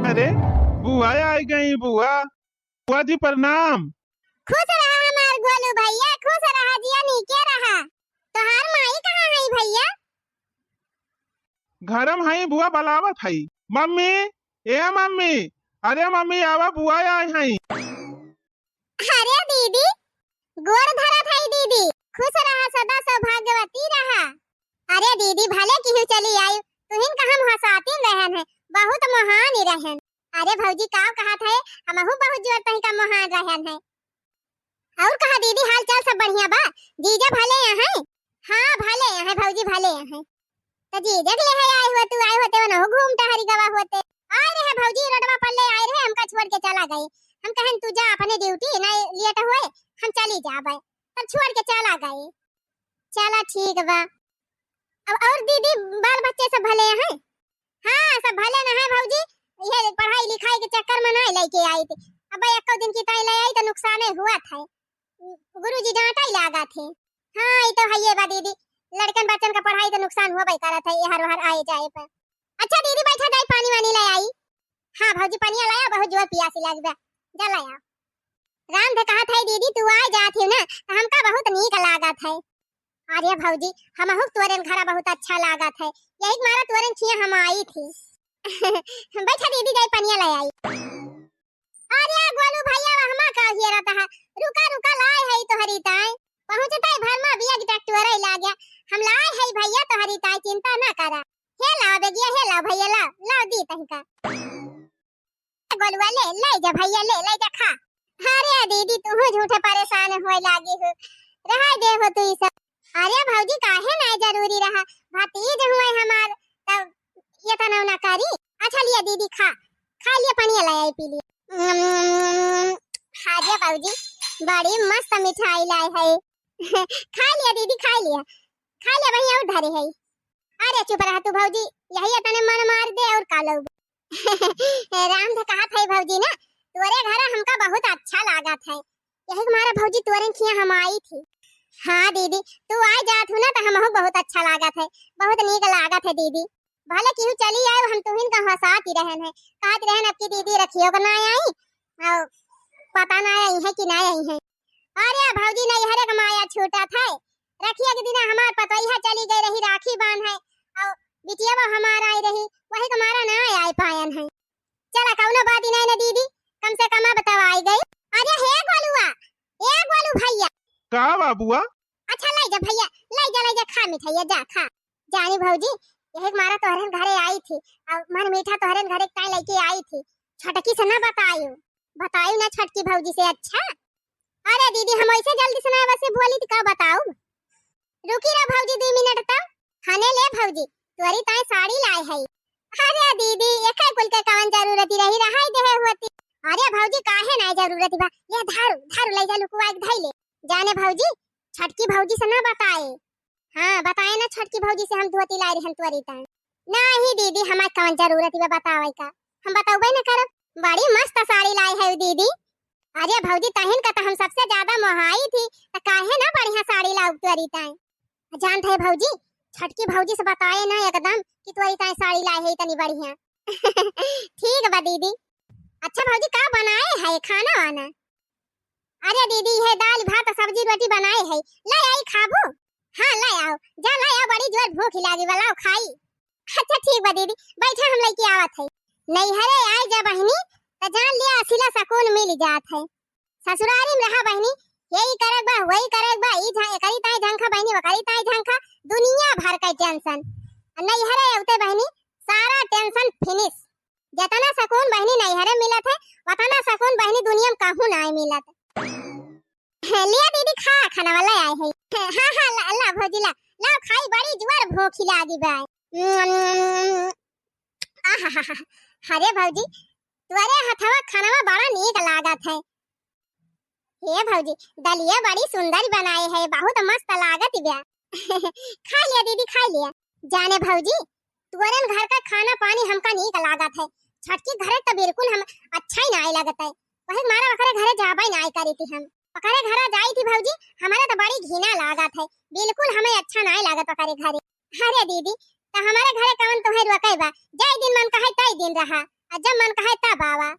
अरे बुआ आई गई। बुआ बुआ जी प्रणाम। खुश रहा हमार गोलू भैया, खुश रहा जिया नीके रहा। तोहार माई कहाँ है भैया? घरम हई बुआ बलावत हई। मम्मी ए मम्मी, अरे मम्मी आवा बुआ आई हई। अरे दीदी गोर धरत है दीदी, खुश रहा सदा सौभाग्यवती रहा। अरे दीदी भले क्यों चली आई, तुहिन का हम हंसाती रहन है, बहुत महान ही रहन। अरे भौजी का कहत है, हमहु बहुत जोर तही का महान रहन है। और कहा दीदी हाल चाल सब बढ़िया बा? जीजा भले हैं? हाँ भले हैं भौजी भले हैं। तो जीजा के ले आए हुए, तू आए होते न घूमता हरी गवा होते। आए रहे भौजी रोडवा पर ले आए रहे, हमका छोड़ के चला गए। हम कहन तू जा अपने ड्यूटी ना लेट हुए, हम चली जाबे, तब छोड़ के चला गए। चला ठीक बा। अब और दीदी बाल बच्चे सब भले हैं? हाँ सब भले न है भौजी, ये पढ़ाई लिखाई के चक्कर में नहीं लेके आई थी। अब एक दिन की ताई ले आई तो नुकसान हुआ था, गुरुजी डांटा ही लगा थे। हाँ ये तो है ये बा दीदी, लड़कन बच्चन का पढ़ाई तो नुकसान हुआ भाई करा था ये हर हर आए जाए पर। अच्छा दीदी बैठा जाए, पानी वानी ले आई। हाँ भौजी पानी लाया, बहुत जोर प्यासी लग बा, जा लाया। राम से कहा था दीदी तू आ जाती ना तो हमका बहुत नीक लागत है। अरे भौजी हमहु तोरन घरा बहुत अच्छा लागत है, यही मारा तोरन छिया हम आई थी। बैठा दीदी जाए पानी ले आई। अरे गोलू भैया हमा का हिया रहता है, रुका रुका लाए है तो हरी ताई पहुंचता है भरमा बिया की ट्रैक्टर ही ला गया। हम लाए है भैया तो हरी ताई चिंता ना करा। हे ला बेगिया, हे ला भैया, ला दी तही का गोलुआ ले ले जा भैया, ले ले जा खा। अरे दीदी तू झूठे परेशान होए लागी हो, रहा दे हो तू सब। अरे भौजी काहे ना जरूरी रहा, भतीज हुए हमार तब ये तना ना करी। अच्छा लिया दीदी खा, खा लिया पानी ले आई पी लिया। हाजे भौजी बड़ी मस्त मिठाई लाई है। खा लिया दीदी, खा लिया, खा लिया भैया और धरे है। अरे चुप रहा तू भौजी, यही तने मन मार दे और का लो। राम से कहा था भौजी ना तोरे घर हमका बहुत अच्छा लागत है, यही हमारा भौजी तोरे खिया हम आई थी। हाँ दीदी तू आ जात हो ना तो हमहु बहुत अच्छा लागत है, बहुत नीक लागत है दीदी। भले क्यों चली आए, हम तुहिन का हंसात ही रहन है, कहत रहन अब की दीदी रखियो को ना आई और पता ना आई है कि ना आई है। अरे भौजी नहीं हरे कमाया छूटा था, रखिया के दिन हमार पतोइया चली गई रही राखी बांध है और बिटिया वो हमारा आई रही, वही हमारा ना आए पायन है। चला कौनो बात ही नहीं ना दीदी, कम से कम बताओ आई गई। अरे हे गोलुआ, ए गोलू भैया का बाबुआ? अच्छा ले जा भैया, ले जा खा मिठाई जा खा। जानी भौजी यही मारा तोहरन घरे आई थी और मन मीठा तोहरन घरे काई लेके आई थी, छटकी से ना बतायो, बतायो ना छटकी भौजी से। अच्छा अरे दीदी हम ऐसे जल्दी से ना वैसे बोली तो का बताऊं। रुकी रह भौजी 2 मिनट तक, खाने ले भौजी तोरी ताई साड़ी लाए है। अरे दीदी एके कुल के कवन जरूरत रही रहाई देहे होती। अरे भौजी काहे ना जरूरत बा, ये धारू धारू ले जा लुकुआ के धइले। जाने भौजी छटकी भौजी से ना बताए। हाँ बताए ना छटकी भौजी से हम धोती लाई रहन तोरी ताई। नहीं दीदी हमार कवन जरूरत बा बतावे का, हम बताऊबे ना करब। बड़ी मस्त साड़ी लाई है दीदी। अरे भौजी तहन का तो हम सबसे ज्यादा मोहाई थी, तो काहे ना बढ़िया साड़ी लाऊ तोरी ताई। जानत है भौजी छटकी भौजी से बताए ना एकदम कि तोरी ताई साड़ी लाई है इतनी बढ़िया। ठीक बा दीदी। अच्छा भौजी का बनाए है खाना वाना? अरे दीदी ये दाल भात सब्जी रोटी बनाए है, ले आई खाबो? हाँ ले आओ, जा ले आओ, बड़ी जोर भूख लागी वाला खाई। अच्छा ठीक बा दीदी, बैठा हम लेके आवत है। नहीं हरे आए जा बहनी तो जान लिया असिला सकून मिल जात है। ससुरारी में रहा बहनी यही करक बा वही करक बा, ई करी ताई झंखा बहनी वो करी ताई झंखा, दुनिया भर का टेंशन। नहीं हरे उते बहनी सारा टेंशन फिनिश। जितना सकून बहनी नहीं हरे मिलत है उतना सकून बहनी दुनिया में कहूं ना मिलत। लिया दीदी खा, खाना वाला आए है। हाँ हाँ ला भौजी ला खाई, बड़ी जोर भूख लागी बा। अरे भौजी तोरे हथवा खाना में बड़ा नीक लागत है। हे भौजी दलिया बड़ी सुंदर बनाए है, बहुत मस्त लागत बा। खा लिया दीदी खा लिया। जाने भौजी तोरन घर का खाना पानी हमका नीक लागत है, छटकी घरे तो बिल्कुल हम अच्छा ही नहीं लागत है। वही मारा वकरे घरे जाबे नहीं करी थी, हम वकरे घरे जाई थी भौजी, हमारा तो बड़ी घिना लागत है, बिल्कुल हमें अच्छा नहीं लागत वकरे घरे। अरे दीदी तो हमारे घरे कवन तोहे रोकई बा, जय दिन मन कहे तई दिन रहा। जब मन कहे तब आवा।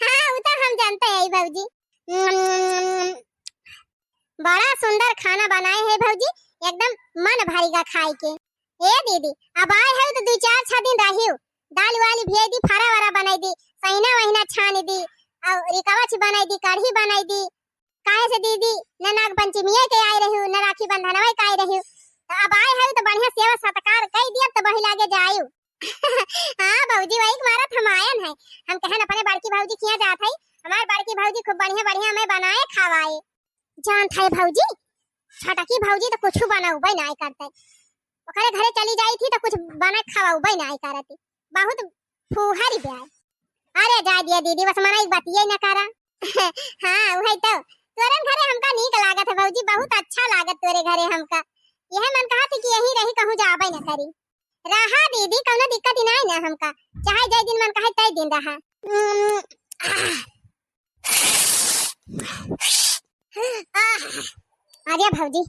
हाँ वो तो हम जानते हैं भौजी। बड़ा सुंदर खाना बनाए हैं भौजी, एकदम मन भरेगा खाए के। ए दीदी अब आए है तो 2-4 दिन रहियो, दाल वाली भेज दी, फरा वरा बनाई दी, सहीना वहीना छान दी और रिकवच बनाई दी, कढ़ी बनाई दी। काहे से दीदी न नाग पंचमी के आए रही न राखी बंधनवा के आए रही, तो अब आए है तो बढ़िया सेवा सत्कार कई दिया तो बही लागे जायु। हां भौजी वही मारा हम आयन है, हम कहन अपने बड़की भौजी किया जात है, हमार बड़की भौजी खूब बढ़िया बढ़िया हमें बनाए खवाए। जान था भौजी छोटकी भौजी तो कुछ बनाऊ बई नहीं करते, ओकरे घरे चली जाई थी तो कुछ बना खवाऊ बई नहीं करती, बहुत फुहारी ब्याह। अरे जा दिया दीदी बस मना एक बात ये न करा। हां वही तो तोरे घरे हमका नीक लागत है भौजी, बहुत अच्छा लागत तोरे घरे हमका, यह मन कहा थी कि यही रही कहूं जाबे न करी। रहा दीदी कोनो दिक्कत ही नहीं ना हमका, चाहे जय दिन मन कहे तय दिन रहा। अरे भौजी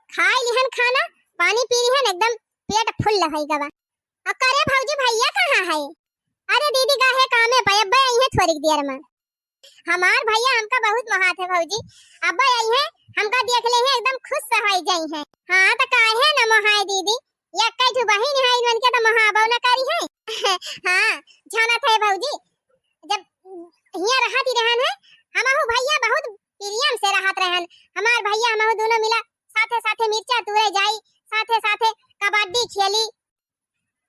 खाई लिहन खाना पानी पी लिहन एकदम पेट फुल रही गवा। अब करे भौजी भैया कहाँ है? अरे दीदी काहे कामे पे अब्बा आई है थोड़ी देर में। हमार भैया हमका बहुत महात है भौजी, अब्बा आई है हमका देख ले है एकदम खुश सहाई जाई है। हां त काहे न महाय दीदी, ये कई ठो बहिन है इनन के त महाबौ न करी है। हां जाना थे भौजी जब हिया रहती रहन है हमहु भैया बहुत प्रियम से रहत रहन, हमार भैया हमहु दोनों मिला साथे साथे मिर्चा तुरे जाई, साथे साथे कबड्डी खेली,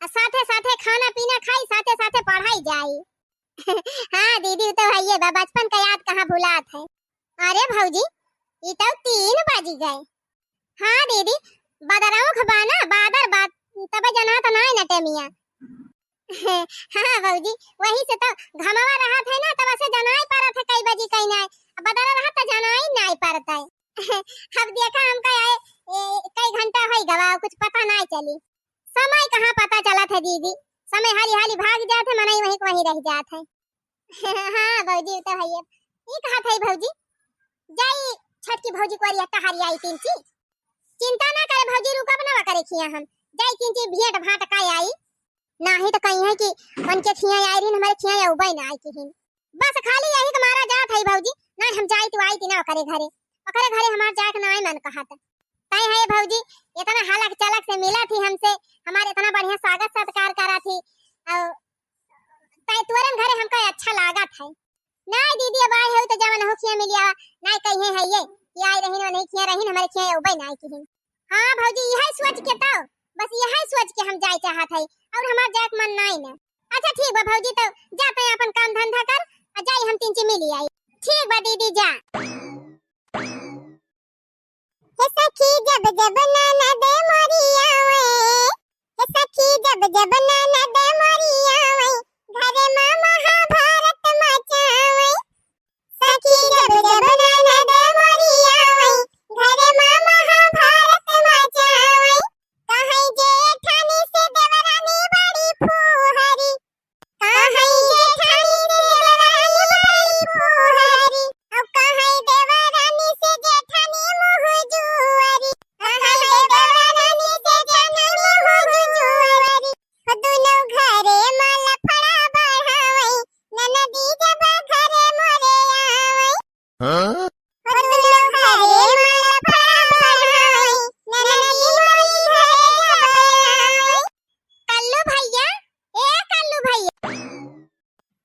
साथे साथे खाना पीना खाई, साथे साथे पढ़ाई जाई। हाँ दीदी तो भैया बा बचपन का याद कहाँ भुलात है। अरे भौजी ये तो 3 बज गए। हाँ दीदी बदराऊ खबाना बादर बात तब जना तो नहीं न टेमिया। हाँ भौजी वही से तो घमावा रहा था ना तब से जनाई पारा था कई बजी कई नहीं, बदरा रहा तो जनाई नहीं पारता है। अब देखा हमका आए कई घंटा होई गवा कुछ पता नहीं चली, समय कहाँ पता चला था दीदी, समय हाली हाली भाग जाते मनाई वहीं रह जात है। हाँ भौजी तो है ये कहा था भौजी जाई छठ की भौजी को रिया हरी आई तिनची, चिंता ना करे भौजी रुका बना करे खिया हम जाई तिनची भेंट भाट का आई नाही तो कहीं है कि उनके खिया आई रही हमारे खिया उबई ना आई की, बस खाली यही तुम्हारा जात है भौजी ना हम जाई तो आई ती ना करे घरे, ओकरे घरे हमार जाए के नहीं मन कहत तय है भौजी, इतना हालक चालक से मिला थी हमसे, हमारे इतना बढ़िया स्वागत सत्कार करा थी और तय तुरंत घरे हमका अच्छा लागत है। नहीं दीदी अब आए हो तो जवन हो खिया मिलिया नहीं कहीं है ये कि आई रही नहीं खिया रही हमारे खिया उबई नहीं की। हां भौजी यही सोच के तो बस यही सोच के हम जाए चाहत है और हमार जाए मन नहीं ना। अच्छा ठीक बा भौजी तो जाते हैं अपन काम धंधा कर और जाई हम तिनची मिली आई। ठीक बा दीदी जा। हे सखी जब जब नाना दे मोरिया वे, हे सखी जब जब नाना दे मोरिया वे, घरे मां महाभारत मचावे। सखी जब जब नाना दे मोरिया वे, घरे मां महाभारत मचावे। कहीं जेठानी से देवरानी बड़ी फुहरी, कहीं जेठानी से देवरानी बड़ी फुहरी, और कहीं देवरानी से जेठानी मुँह जुआरी, कहीं देवरानी से जेठानी मुँह जुआरी। दोनों घरे माल फड़ा बढ़ावे, ननदी जब घरे मोरे आवे। हां दोनों घरे माल फड़ा बढ़ावे, ननदी मोरे घरे आवे। कल्लू भैया ए कल्लू भैया।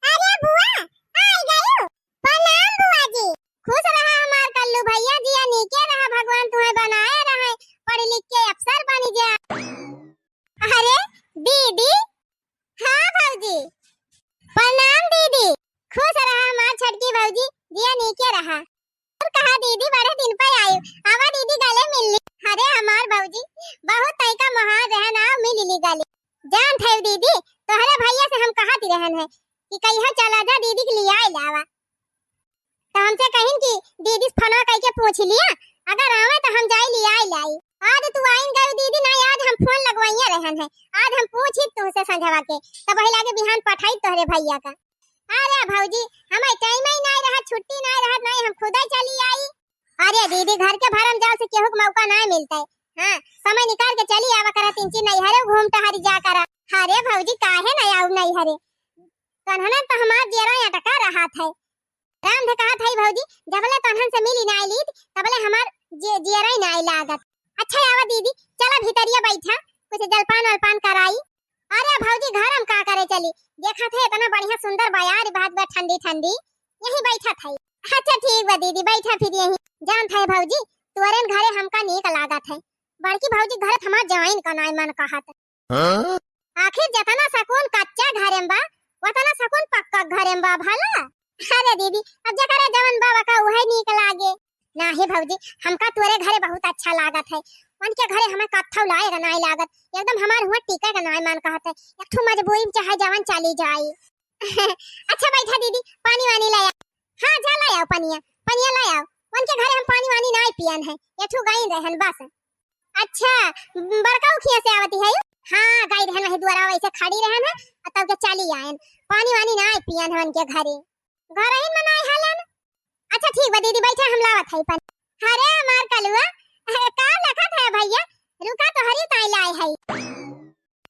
अरे बुआ आ गयो, प्रणाम बुआ जी। खुश रहा हमार कल्लू भैया जी, नीके रहा भगवान तुम्हें बनाए रहे, पढ़ लिख के अफसर बन जा। अरे दीदी हाँ भौजी प्रणाम दीदी, खुश रहा हमार छटकी भौजी दिया नीके रहा। और कहा दीदी बड़े दिन पे आई, आवा दीदी गले मिल ली। अरे हमार भौजी बहुत तरीका महान रहना मिल ली गले। जान थे दीदी तोहरे भैया से हम कहा ती रहन है कि कहियो चला जा दीदी के लिए आई लावा, तो हमसे कहिन कि दीदी फोन करके पूछ लिया अगर आवे तो हम जाई लिए आई लाई। आज तू आइन गई दीदी नहीं, आज हम फोन लगवाइए रहन है, आज हम पूछी तुमसे संझवा के तब वही लागे बिहान पठाई तोहरे भैया का। अरे भौजी हमें टाइम ही नहीं रहा, छुट्टी नहीं रहा, नहीं हम खुद ही चली आई। अरे दीदी घर के भरम जाओ से केहू मौका नहीं मिलता है। हां समय निकाल के चली आवा करा, 3 नहीं हरे घूम टहरी जा करा। अरे भौजी काहे नहीं आऊ नहीं हरे, तनहन तो हमार जेरा अटका रहा था। राम ने कहा था भौजी जबले तनहन से मिली ना आईली तबले हमार जेरा ही ना आई लागत। अच्छा आवा दीदी चला भीतरिया बैठा कुछ जलपान वलपान कराई। अरे भौजी घर हम का करे चली देखा थे इतना बढ़िया सुंदर बयार बात बा ठंडी ठंडी यही बैठा था। अच्छा ठीक बा दीदी बैठा फिर यही जान था भौजी तुअरन घरे हमका नीक लागत है। बड़की भौजी घर हमार जवाइन का नाय मन कहत। आखिर जतना सकून कच्चा घरे बा वतना सकून पक्का घरे बा भला। अरे दीदी अब जकरा जवन बाबा का वही नीक लागे ना ही भौजी हमका तोरे घरे बहुत अच्छा लागत है। उनके घरे हमें कत्थौ लाए का नाय लागत एकदम हमार हुआ टीका का नाय मन कहत है एक ठो मजबूरी में चाहे जवन चली जाए। अच्छा बैठा दीदी पानी वानी लाया। हां जा लाया पनिया लाया। उनके घरे हम पानी वानी नाय पियन है एक ठो गाय रहन बस। अच्छा बड़का उखिया से आवती है। हां गाय रहन वही द्वारा वैसे खड़ी रहन है तब के चली आयन पानी वानी नाय पियन है उनके घरे घर ही मनाई हलन। अच्छा ठीक बा दीदी बैठा हम लावत है पानी। अरे मार कलुआ का लखत है भैया रुका तो हरी ताई लाए है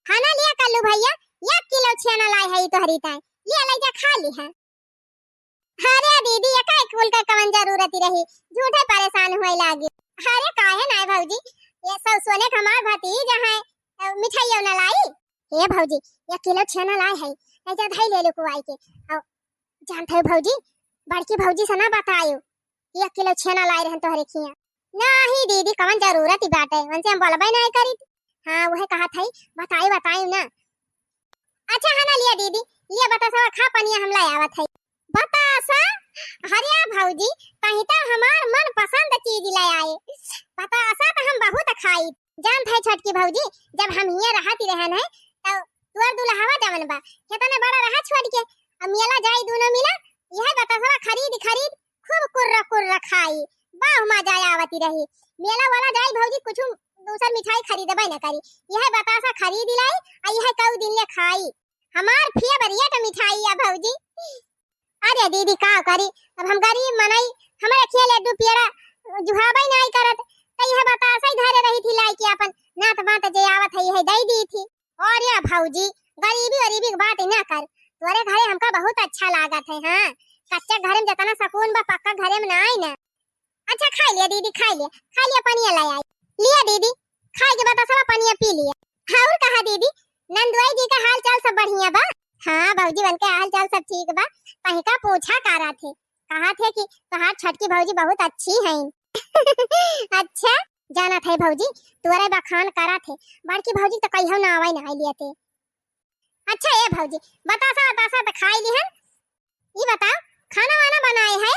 खाना लिया कल्लू भैया 1 किलो छेना लाए है तो हरी ताई लिया ले जा खा ली है। अरे दीदी एका कुल का कवन जरूरत रही झूठे परेशान होए लागे। अरे काहे ना भौजी ये सब सोने हमार भतीजा है मिठाई ना लाई। हे भौजी 1 किलो छेना लाए है ले जा धाई ले लो को आई के जानते हो भौजी बड़की भौजी से ना बतायो 1 किलो छेना लाए रहन तो हरे खिया नहीं दीदी कवन जरूरत ही बाटे उनसे हम बोलबे नहीं करी। हां वह कहा था बताई ना। अच्छा है ना लिया दीदी लिया बतासा खा पनिया हम लाए आवत है बतासा। हरिया भौजी कहीं तो हमार मन पसंद चीज ले आए बतासा तो हम बहुत खाई जान थे छोटकी भौजी जब हम हिया रहती रहन है तो तुअर दुल्हावा जवन बा कितना बड़ा रहा छोड़ के अब मेला जाई दोनों मिला यह बतासा खरीद खूब कुर्रा खाई बाह मजा आवती रही। मेला वाला जाई भौजी कुछ दूसर मिठाई खरीदबे न करी यह बतासा खरीद लाई आ यह कऊ दिन ले खाई हमार फेवरेट मिठाई है भौजी। अरे दीदी का करी अब हम गरीब मनई हमारे खेल लड्डू पेड़ा जुहाबे नहीं करत तो यह बतासा ही धरे रही थी लाई के अपन नात बात जे आवत है यह दे दी थी। और ये भौजी गरीबी की बात ना कर तोरे घरे हमका बहुत अच्छा लागत है। हां कच्चा घर में जतना सकून बा पक्का घरे में ना आई ना। अच्छा खा लिया दीदी खा लिया पनिया लाई आई लिया दीदी खा के बतासा पनिया पी लिया। और कहा दीदी नंदुआई जी का हाल चाल सब बढ़िया बा। हां भौजी बन के हाल चाल सब ठीक बा कहीं का पूछा करा थे कहा थे कि तोहार छटकी भौजी बहुत अच्छी है। अच्छा जाना थे भौजी तोरे बखान करा थे बड़की भौजी तो कहियो ना आवे ना लिए थे। अच्छा ए भौजी बतासा तो खाई ली हन ये बताओ खाना वाना बनाए है।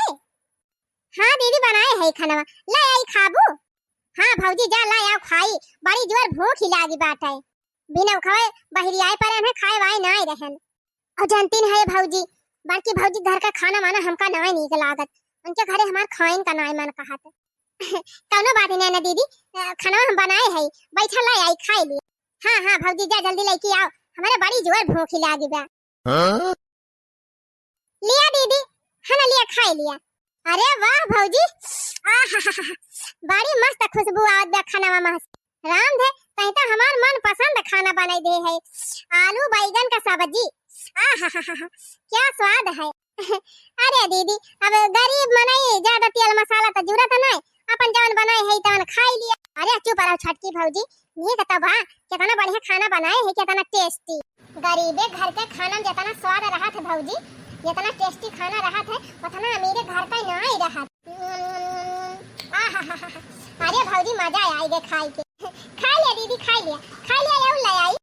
हां दीदी बनाए है खाना ले आई खाबू। हां भौजी जा ला आओ खाई बड़ी जोर भूख ही लागी बात है बिना खाए बहरी आए पर है खाए वाए ना रहन। और जानती है भौजी बड़की भौजी घर का खाना माना हमका ना नीक लागत उनके घरे हमार खाइन का नाय मन कहत। कौनो बात नहीं ना दीदी खाना हम बनाए है बैठा ला आई खाई ली। हां भौजी जा जल्दी लेके आओ हमारे बड़ी जोर भूख ही लागी बा। लिया दीदी है ना लिया खाई लिया। अरे वाह भौजी बड़ी मस्त खुशबू आवत बा खाना में राम दे कहीं तो हमार मन पसंद खाना बनाई दे है आलू बैगन का सब्जी क्या स्वाद है। अरे दीदी अब गरीब मनाई ज्यादा तेल मसाला तो जरूरत नहीं अपन जवन बनाए है तवन खाई लिया। अरे चुप रहो छटकी भौजी ये कहता बा कितना बढ़िया खाना बनाए है कितना टेस्टी गरीबे घर के खाना में जितना स्वाद रहा था भौजी जितना टेस्टी खाना रहा था उतना अमीरे घर का ना ही रहा। अरे भौजी मजा आई गे खाई के खा लिया दीदी खा लिया और ले आई।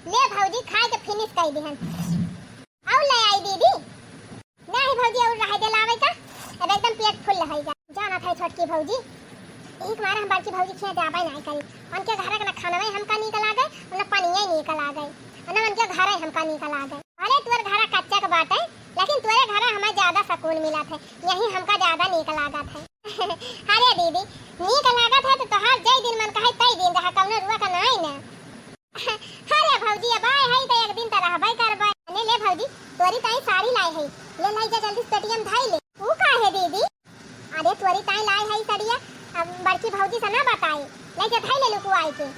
ले भौजी खा के फिनिश कर दी हम और ले आई दीदी नहीं भौजी और रह दे लावे का अब एकदम पेट फुल रहेगा। जाना था छोटकी भौजी एक बार हम बड़की भौजी खेत जाबे नहीं करी उनके घर का खाना में हमका निकल आ गए उन पनिया निकल आ गए ना उनके घर हमका निकल आ गए। अरे तुअर घर कच्चा का बात है लेकिन तुअरे घर हमें ज्यादा सुकून मिला था यही हमका ज्यादा निकल आ गया था। अरे दीदी निकल आ गया था तो तोहार जय दिन मन कहे तई दिन रहा कौनो रुआ का नहीं ना। अरे भौजी अब आए है तो एक दिन तो रहबे करबे ने ले भौजी तोरी ताई साड़ी लाई है ले लाई जा जल्दी पेटीएम धाई ले ऊ का है दीदी। अरे तोरी ताई लाई है साड़िया अब बड़की भौजी से ना बताई ले जा धाई ले लुकु आई के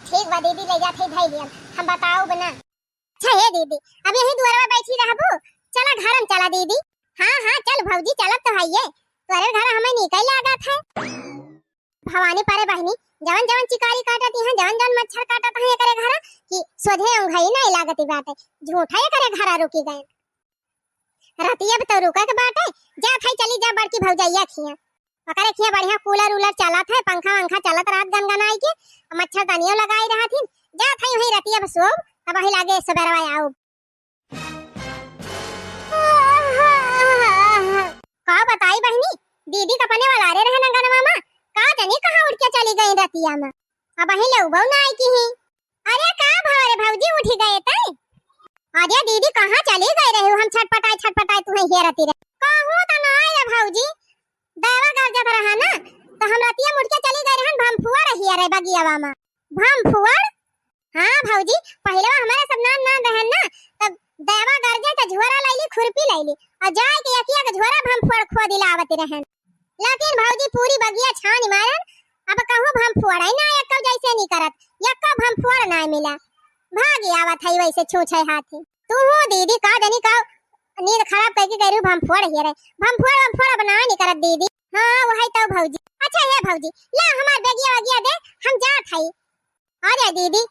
ठीक बा दीदी ले जाते धैर्य हम बताओ बना। अच्छा हे दीदी अब यही दुआरा बैठी रहबू, चला घर में चला दीदी। हाँ हाँ चल भौजी चलत तो है तोरे घर हमें निकल लागत है। भवानी पारे बहनी जवन जवन चिकारी काटत है जवन जवन मच्छर काटत है करे घर कि सोधे अंघई नहीं लागत बाटे, झूठा करे घर रुकी गए रतिया तो रुका के बाटे। जा थाई चली जा बड़की भौजैया खिया पकड़े खिया बढ़िया कूलर उलर चलत है, पंखा वंखा चलत रात गनगनाई के मच्छर दानियों लगाई रहथिन। जा थाई वही रतिया बसो तब वही लागे सबेरवा आओ। का बताई बहनी दीदी कपने वाला रे रहे नंगन मामा का जानी कहां उठ के चली गई रतिया में, अब वही लउबौ ना आई की ही। अरे का भारे भौजी उठ गए तई? अरे दीदी कहां चली गई रहे हो? हम छटपटाई तू ही रती रे कहूं त ना आए भौजी दावा कर जत रहा ना तो हम रतिया मुड़ के चली गई रहन भमफुआ रही रे बगियावा में। भमफुआ हां भौजी पहले हमारे सब नाम ना रहन ना तब दावा गरजे त झोरा लैली खुरपी लैली और जाए के यकिया के झोरा भमफुआ खो दिलावत रहन, लेकिन भौजी पूरी बगिया छान मारन अब कहूं भमफुआ ना एक जैसे नहीं करत एक भमफुआ ना मिला भागी आवत है वैसे छूछे हाथी। तू हो दीदी का जानी का नींद खराब करके कह रही भमफुआ ही रे भमफुआ बना नहीं करत दीदी। हां वही तो भौजी। अच्छा है भौजी ला हमार बेगिया वगिया दे हम जात हई। अरे दीदी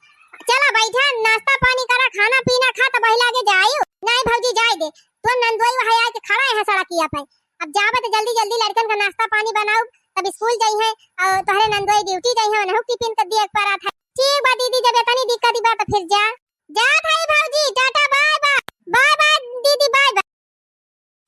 चला बैठा नाश्ता पानी करा खाना पीना खा तो बहिला के जाइयो। नहीं भौजी जाए दे तो नंदोई वहां आके खड़ा है सड़किया पे, अब जाबे तो जल्दी जल्दी लड़कन का नाश्ता पानी बनाओ तब स्कूल जाई है और तोहरे नंदोई ड्यूटी जाई है नहु टिफिन कर दिए एक पर आता है। ठीक बा दीदी जब इतनी दिक्कत बा तो फिर जा थाई भौजी ta-ta bye bye bye bye दीदी बाय बाय।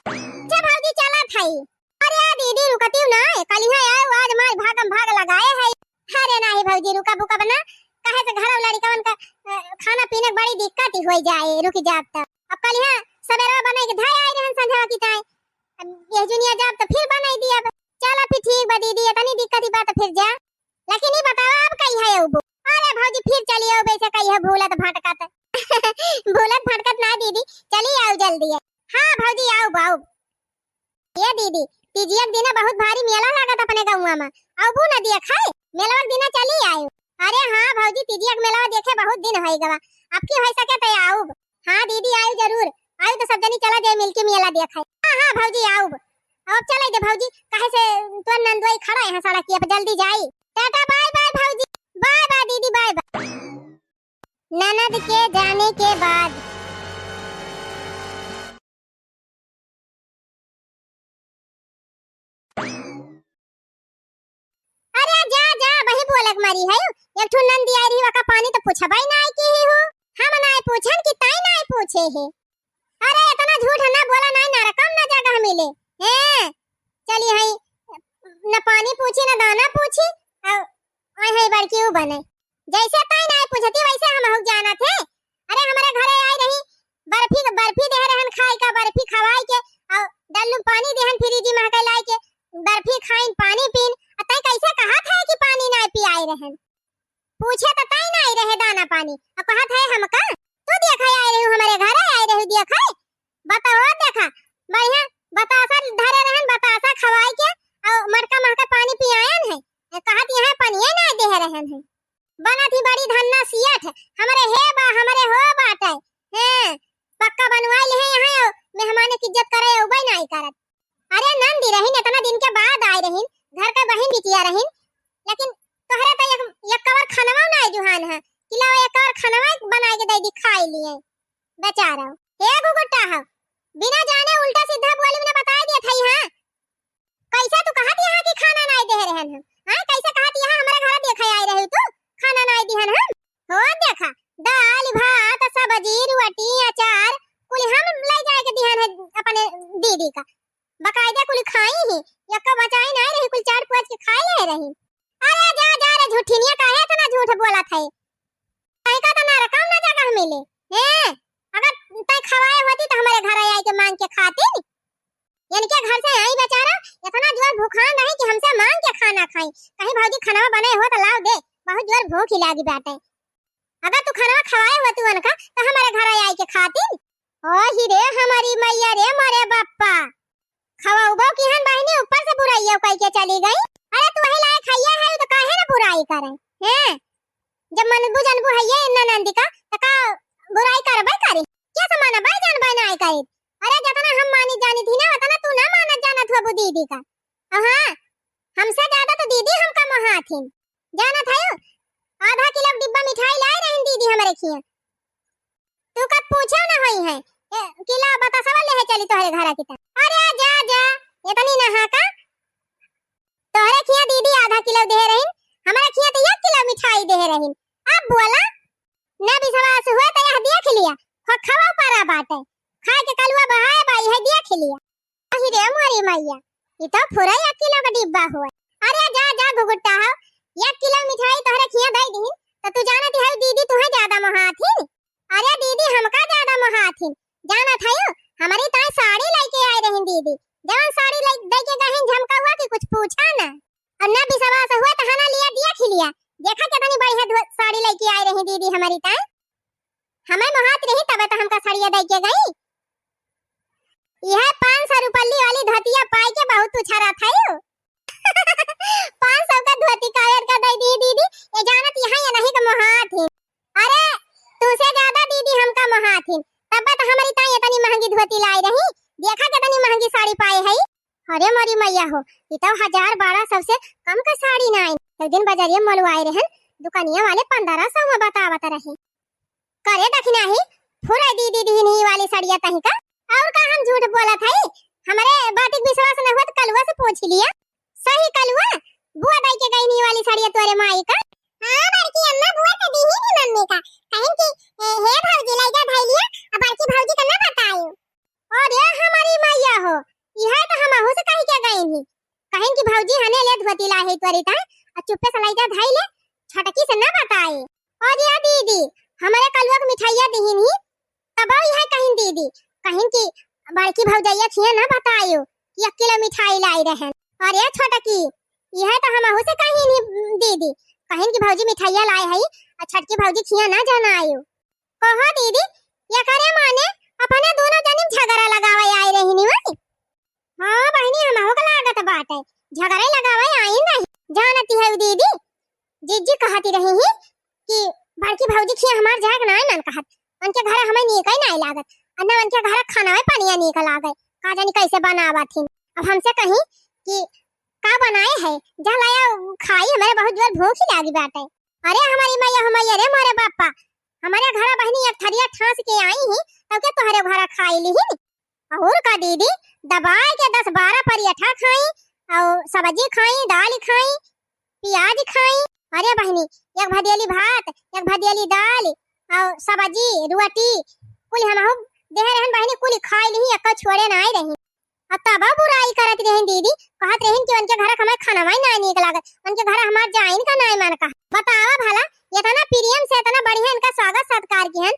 अच्छा भौजी चला थाई। अरे दीदी रुकती ना कल ही आए आज मार भागम भाग लगाए है। अरे नहीं भौजी रुका बुका बना कहे से घर वाला लड़कन का खाना पीने बड़ी दिक्कत ही हो जाए रुक जाब तो अब कल यहाँ सवेरा बनाई के धाय आई रहन संझा की ताई ये जुनिया जाब तो फिर बनाई दिया। चला फिर ठीक बा दीदी इतनी दिक्कत ही बात फिर जा, लेकिन ये बताओ अब कहीं है उबो? अरे भौजी फिर चलिए वैसे कहीं है भूलत भटकत भूलत भटकत ना दीदी चली आओ जल्दी है। हां भौजी आओ बाऊ। ये दीदी तीजिया दिन बहुत भारी मेला लागत अपने गांव में आबू ना दिया खाए मेला दिन चली आयो। अरे हां भौजी तीजिया मेला देखे बहुत दिन होई गवा आपकी हो सके तो आओ। हां दीदी आयो जरूर आयो तो सब जनी चला जाए मिलके मेला देखाए। हां हां भौजी आओ अब चले दे भौजी कहे से तो नंदोई खड़ा है सड़किया पे जल्दी जाई। टाटा बाय बाय भौजी बाय बाय दीदी बाय बाय। ननद के जाने के बाद अरे जा जा वही बोलक मारी है एक ठो नंदी आई रही वका पानी तो पूछबाई ना आई की हो हम ना पूछन कि ताई ना पूछे है। अरे इतना झूठ ना बोला ना ना रकम ना जगह मिले हैं चली है न पानी पूछी न दाना पूछी आई है बड़की उ बने जैसे ताई ना पूछती वैसे हम हो जाना थे। अरे हमारे घरे आई रही बर्फी दे रहन खाई का बर्फी खवाई के और डल्लू पानी देहन फ्रिज में हके लाई के बर्फी खाइन पानी पीन तई कैसे कहा था कि पानी ना पियाई रहन पूछे तो ताई ना आई रहे दाना पानी और कहा था हम का तू देखा आई रही हमारे घरे आई रही देखा बताओ देखा बढ़िया बतासा धरे रहन बतासा खवाई के और मटका महका पानी पियायन है कहत यहां पानी ना दे रहन है बना थी बड़ी धन्ना सियत हमारे हे बा हमारे हो बाटे हैं पक्का बनवाई ले यहां मेहमान की इज्जत करे उबई नहीं करत। अरे नंदी रहिन इतना दिन के बाद आई रहिन घर का बहन बिटिया रहिन लेकिन तोहरे तो एक कवर खानवा ना जुहान है किला एक कवर खानवा बना के दे दी खाई लिए बेचारा हे गुगुट्टा है बिना जाने उल्टा सीधा बोली ने बता दिया था। हां कैसा तू कहत यहां की खाना नहीं दे रहन हम हां कैसे कहत यहां हमारे घर देखा आई रही तू खाना नहीं दिहन हम हो देखा दाल भात सब्जी रोटी अचार कुल हम ले जाए के दिहन है अपने दीदी का बकायदा कुल खाई ही एक बचाई नहीं रही कुल चाट पूछ के खाई ले रही। अरे जा जा रे झूठिनिया काहे इतना झूठ बोला था कहीं का तो ना रकम ना जगह मिले हैं अगर तय खवाए होती तो हमारे घर आई के मांग के खाती यानी के घर से आई बेचारा इतना जोर भूखान नहीं कि हमसे मांग के खाना खाई कहीं भौजी खाना बने हो तो लाओ दे बहुत जोर भूख ही लागी बाटे अगर तू खाना खवाए होती उनका तो हमारे घर आई के खाती। ओ ही रे हमारी मैया रे मारे बाप्पा खवाऊबो की हन बहनी ऊपर से बुराइयों कह के चली गई। अरे तू वही लाए खाइया है तो काहे ना बुराई करे हैं जब मनबू जनबू है ये इन्ना नंदी का तका बुराई करबे करी क्या समाना भाई जान भाई ना करी। अरे जतना हम मानी जानी थी ना उतना तू ना मानत जाना था वो दीदी का। हाँ हमसे ज्यादा तो दीदी हमका महा थी जाना था। आधा किलो डिब्बा मिठाई लाए रही दीदी हमारे खिया। तू कब पूछा ना होई है किला बता सवाल ले चली तोहरे घर की। अरे जा जा इतनी नहा का तोहरे खिया दीदी आधा किलो दे रही हमारे खिया तो 1 किलो मिठाई दे रही। अब बोला ना विश्वास हुआ तो यह देख लिया खवा पारा बाटे खा के कलवा बहाए बाई है देख लिया। अहि रे मोरी मैया ये तो पूरा 1 किलो का डिब्बा हुआ। अरे जा जा घुगुट्टा हो 1 किलो मिठाई तोहरे खिया दे दी तो तू जानती है दीदी तू है ज्यादा महाथी। अरे दीदी हमका ज्यादा महाथी जाना था हमारी ताई साड़ी लेके आए रही दीदी जवन साड़ी दे के गहन झमका हुआ कि कुछ पूछा ना और ना विश्वास हुआ तो हना लिया दिया खिलिया देखा कितनी बढ़िया साड़ी लेके आए रही दीदी हमारी ताई। हमें महात रही तब तो हमका साड़िया दे के गई। यह 500 रुपये वाली धोतिया पाई के बहुत उछारा था 500 का धोती कायर का दे दी दीदी ये जानत यहाँ या नहीं का महात है। अरे तुझसे ज्यादा दीदी हमका महात है तब तो हमारी ताई इतनी महंगी धोती लाई रही देखा कितनी महंगी साड़ी पाई है। अरे मोरी मैया हो ये तो 1000-1200 से कम का साड़ी ना आई। एक दिन बाजारिया मलवाए रहन दुकानिया वाले 1500 में बतावत रहे करे दखना ही पूरा दीदी दीनी वाली साड़िया तही का और का हम झूठ बोला था हमारे बात एक विश्वास न हुआ तो कलवा से पूछ लिया सही कलवा बुआ दाई के गईनी वाली साड़िया तोरे माई का। हां बड़की अम्मा बुआ तो दी ही नहीं मम्मी का कहीं कि हे भौजी लाइजा धाई लिया अब बड़की भौजी का ना बतायो। और ये हमारी मैया हो यह तो हम हो से कहीं क्या गईनी कहीं कि भौजी हने ले धोती ला है तोरी ता और चुप्पे से लाइजा धाई ले छटकी से ना बताए। और ये दीदी हमारे कलवा की मिठाइया दीनी तब यह कहीं दीदी कहीं कि बड़की भौजैया छिए ना बतायो कि 1 किलो मिठाई लाई रहन। और ये छोटकी यह तो हम हो से कहीं नहीं दीदी कहीं कि भौजी मिठाइया लाई है और छटकी भौजी छिए ना जाना आयो। कहो दीदी ये करे माने अपने दोनों जनी झगड़ा लगावे आई रही नी वही। हां बहनी हम हो का लागत बाटे झगड़ा लगावे आई नहीं जानती है दीदी जीजी कहती रही ही कि बड़की भौजी खिया हमार जाग ना मन कहत उनके घर हमें नीक नहीं लागत अन्ना उनके घर खाना में पानी नीक लागे का जानी कैसे बनावा थी। अब हमसे कहीं कि का बनाए है जा लाया खाई हमारे बहुत जोर भूख ही लागी बाटे। अरे हमारी मैया हमारे रे मोरे बापा हमारे घर बहनी एक थरिया ठास के आई ही तब के तोहरे घर खाई ली और का दीदी दबाए के 10-12 पराठा खाई और सब्जी खाई दाल खाई प्याज खाई। अरे बहनी एक भदेली भात एक भदेली दाल और सब्जी रोटी कुल हम हो दे रहन बहनी कुल खाई ली एक छोड़े ना आई रही। अब तब बुराई करत रही दीदी कहत रही कि उनके घर हमें खाना में ना नीक लागत उनके घर हमार जाइन का ना मन का बतावा भला इतना प्रेम से इतना बढ़िया इनका स्वागत सत्कार किहन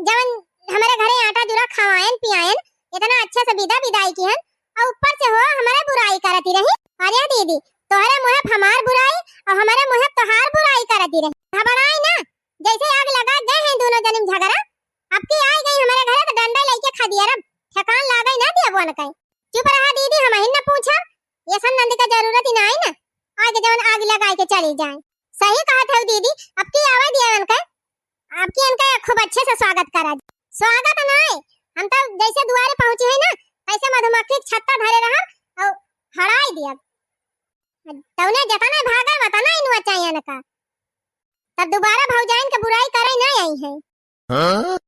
जवन हमारे घरे आटा जुरा खवाएन पियाएन इतना अच्छा से विदा विदाई किहन और ऊपर से हो हमारे बुराई करती रही। अरे दीदी तोहरे मुहे हमार बुराई और हमारे मुहे तोहार बुराई करती रही घबराई ना जैसे आग लगा गए हैं दोनों जन्म झगड़ा अब की आई गई हमारे घर तो डंडा लेके खा दिया रब ठकान लागई ना दिया बोन कहीं चुप रहा दीदी हम ही ना पूछा ये सब नंद का जरूरत ही ना है ना आगे जवन आग लगा के चली जाए। सही कहा था दीदी अब की आवा दिया उनका आपकी इनका खूब अच्छे से स्वागत करा स्वागत ना है हम तो जैसे द्वारे पहुंचे है ना ऐसे मधुमक्खी छत्ता धरे रहा और हड़ाई दिया तौने जतना भागा बताना इन चाहिए ना का तब दोबारा भौजाइन के बुराई करे ना आई है।